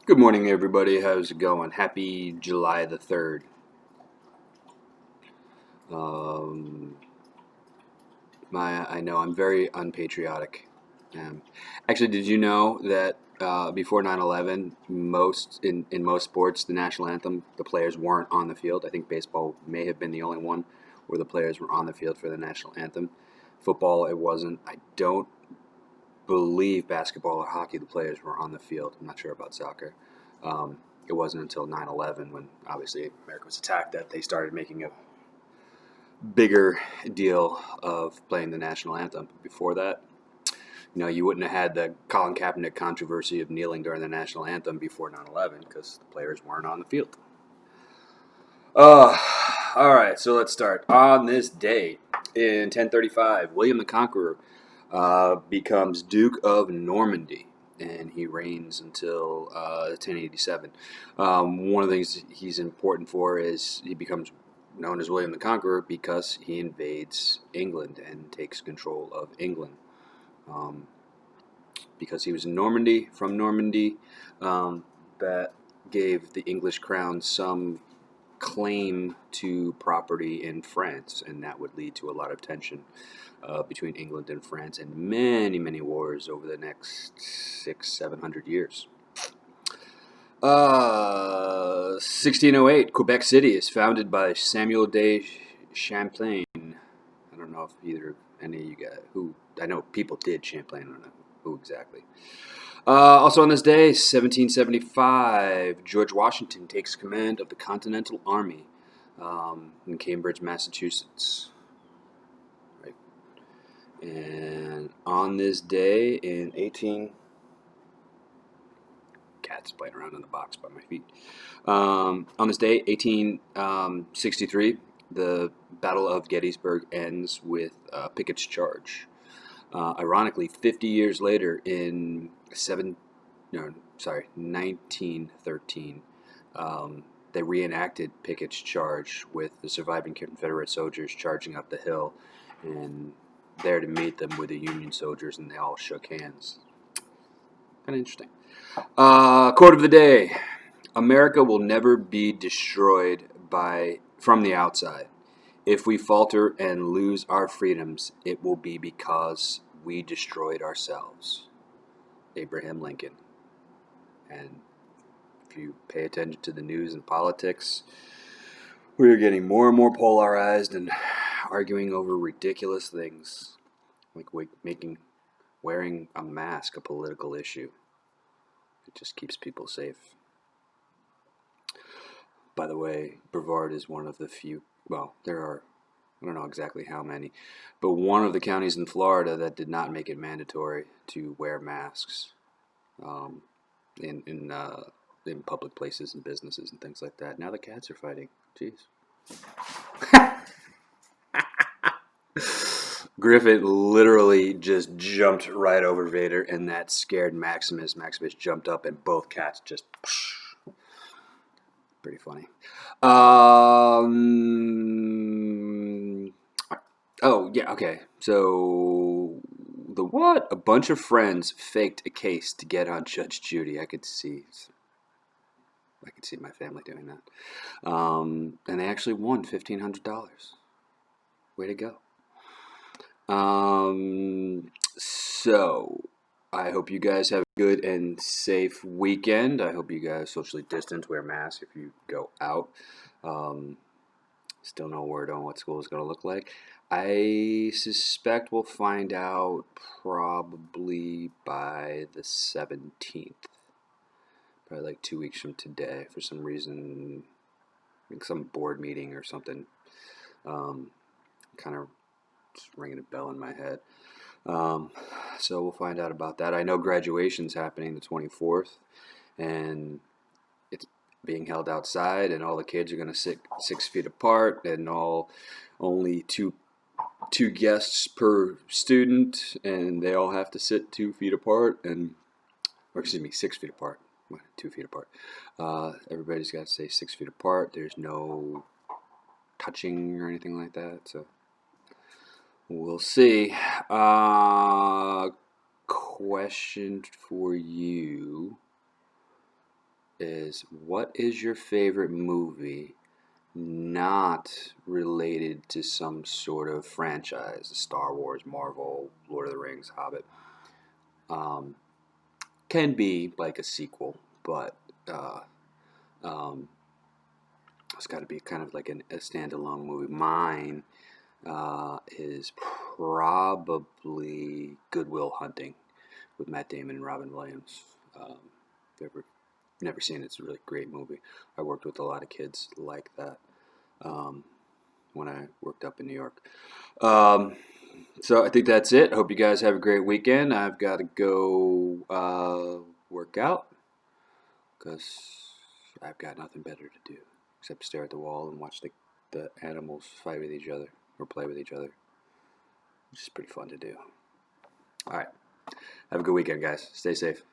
Good morning, everybody. How's it going? Happy July the 3rd. Um, I know I'm very unpatriotic. Actually, did you know that before 9/11, in most sports, the national anthem, the players weren't on the field? I think baseball may have been the only one where the players were on the field for the national anthem. Football, it wasn't. I don't believe basketball or hockey, the players were on the field. I'm not sure about soccer. Um, it wasn't until 9/11, when obviously America was attacked, that they started making a bigger deal of playing the national anthem. Before that, you wouldn't have had the Colin Kaepernick controversy of kneeling during the national anthem before 9/11 because the players weren't on the field. Uh, all right, so let's start. On this day in 1035, William the Conqueror becomes Duke of Normandy, and he reigns until 1087. One of the things he's important for is he becomes known as William the Conqueror because he invades England and takes control of England. Um, because he was in Normandy, from Normandy, that gave the English crown some claim to property in France, and that would lead to a lot of tension between England and France, and many, many wars over the next 700 years. 1608, Quebec City is founded by Samuel de Champlain. I don't know if any of you guys who I know people did Champlain. I don't know who exactly. Also on this day, 1775, George Washington takes command of the Continental Army in Cambridge, Massachusetts. Right. And on this day in 18... Cat's playing around in the box by my feet. On this day, 1863, the Battle of Gettysburg ends with Pickett's Charge. Ironically, 50 years later, in 1913, they reenacted Pickett's Charge with the surviving Confederate soldiers charging up the hill, and there to meet them were the Union soldiers, and they all shook hands. Kind of interesting. Quote of the day: America will never be destroyed from the outside. If we falter and lose our freedoms, it will be because we destroyed ourselves. Abraham Lincoln. And if you pay attention to the news and politics, we are getting more and more polarized and arguing over ridiculous things, like making wearing a mask a political issue. It just keeps people safe. By the way, Brevard is one of the few, well, there are, I don't know exactly how many, but one of the counties in Florida that did not make it mandatory to wear masks um, in in uh, in public places and businesses and things like that. Now the cats are fighting. Jeez. Griffin literally just jumped right over Vader, and that scared Maximus. Maximus jumped up, and both cats just... Pretty funny. Oh, yeah, okay. So, the what? A bunch of friends faked a case to get on Judge Judy. I could see my family doing that. And they actually won $1,500. Way to go. So, I hope you guys have a good and safe weekend. I hope you guys socially distance, wear masks if you go out. Um, Still no word on what school is going to look like. I suspect we'll find out probably by the 17th. Probably like 2 weeks from today. For some reason, like some board meeting or something. Kind of ringing a bell in my head. So we'll find out about that. I know graduation's happening the 24th, and it's being held outside, and all the kids are going to sit 6 feet apart, and only two guests per student, and they all have to sit 2 feet apart, or excuse me, 6 feet apart. 2 feet apart. Everybody's got to stay 6 feet apart. There's no touching or anything like that. So we'll see. Question for you. is, what is your favorite movie not related to some sort of franchise? Star Wars, Marvel, Lord of the Rings, Hobbit. Um, can be like a sequel, but uh, um, it's got to be kind of like a standalone movie. Mine is probably Good Will Hunting with Matt Damon and Robin Williams. If you've never seen it, it's a really great movie. I worked with a lot of kids like that when I worked up in New York. So I think that's it. Hope you guys have a great weekend. I've got to go work out because I've got nothing better to do except stare at the wall and watch the animals fight with each other or play with each other, which is pretty fun to do. All right. Have a good weekend, guys. Stay safe.